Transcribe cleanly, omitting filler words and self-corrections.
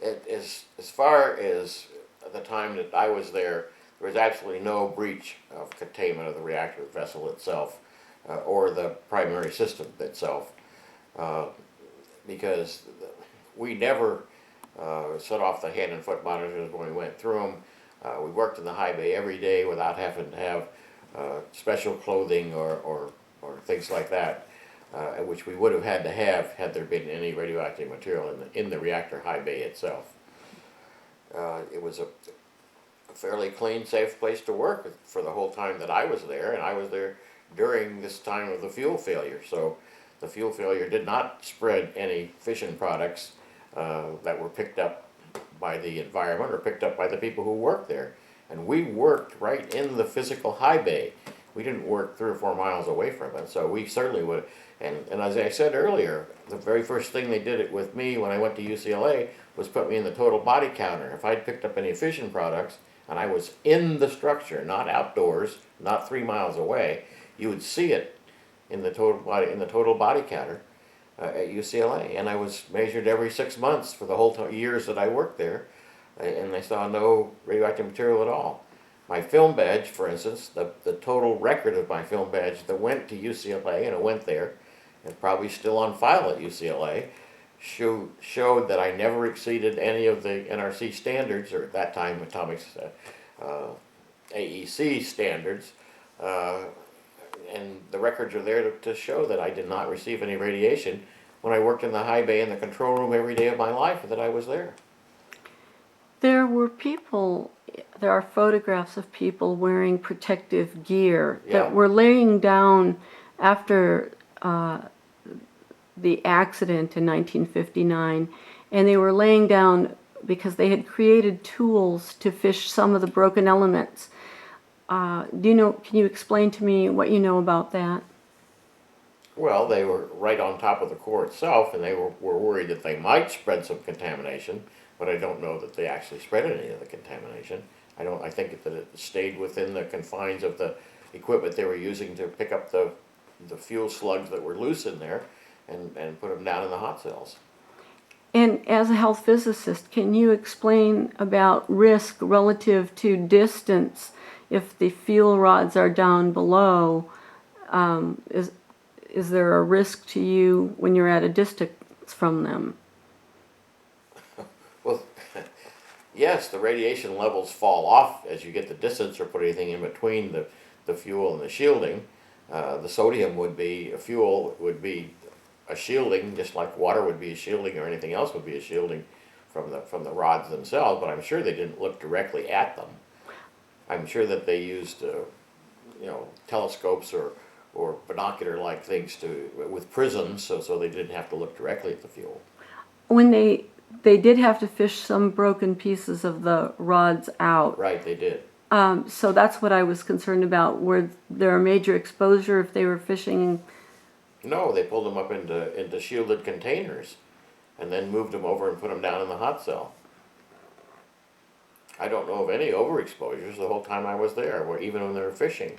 as far as the time that I was there was absolutely no breach of containment of the reactor vessel itself or the primary system itself, uh, because we never set off the hand and foot monitors when we went through them. We worked in the high bay every day without having to have special clothing or things like that, which we would have had to have had there been any radioactive material in the reactor high bay itself. It was a fairly clean, safe place to work for the whole time that I was there, and I was there during this time of the fuel failure. So the fuel failure did not spread any fission products that were picked up by the environment or picked up by the people who worked there. And we worked right in the physical high bay. We didn't work 3 or 4 miles away from it, so we certainly would. And as I said earlier, the very first thing they did it with me when I went to UCLA was put me in the total body counter. If I'd picked up any fission products and I was in the structure, not outdoors, not 3 miles away, you would see it in the total body counter at UCLA. And I was measured every 6 months for the whole years that I worked there, and they saw no radioactive material at all. My film badge, for instance, the total record of my film badge that went to UCLA, and it went there, and probably still on file at UCLA, showed that I never exceeded any of the NRC standards, or at that time atomics AEC standards, and the records are there to show that I did not receive any radiation when I worked in the high bay in the control room every day of my life that I was there. There are photographs of people wearing protective gear that were laying down after the accident in 1959, and they were laying down because they had created tools to fish some of the broken elements. Can you explain to me what you know about that? Well, they were right on top of the core itself, and they were worried that they might spread some contamination, but I don't know that they actually spread any of the contamination. I think that it stayed within the confines of the equipment they were using to pick up the fuel slugs that were loose in there and put them down in the hot cells. And as a health physicist, can you explain about risk relative to distance if the fuel rods are down below? Is there a risk to you when you're at a distance from them? Well, yes, the radiation levels fall off as you get the distance or put anything in between the fuel and the shielding. The sodium would be a fuel, would be a shielding, just like water would be a shielding or anything else would be a shielding from the rods themselves, but I'm sure they didn't look directly at them. I'm sure that they used telescopes or binocular-like things with prisms, so they didn't have to look directly at the fuel. When they did have to fish some broken pieces of the rods out. Right, they did. So that's what I was concerned about. Were there a major exposure if they were fishing? No, they pulled them up into shielded containers and then moved them over and put them down in the hot cell. I don't know of any overexposures the whole time I was there, or even when they were fishing.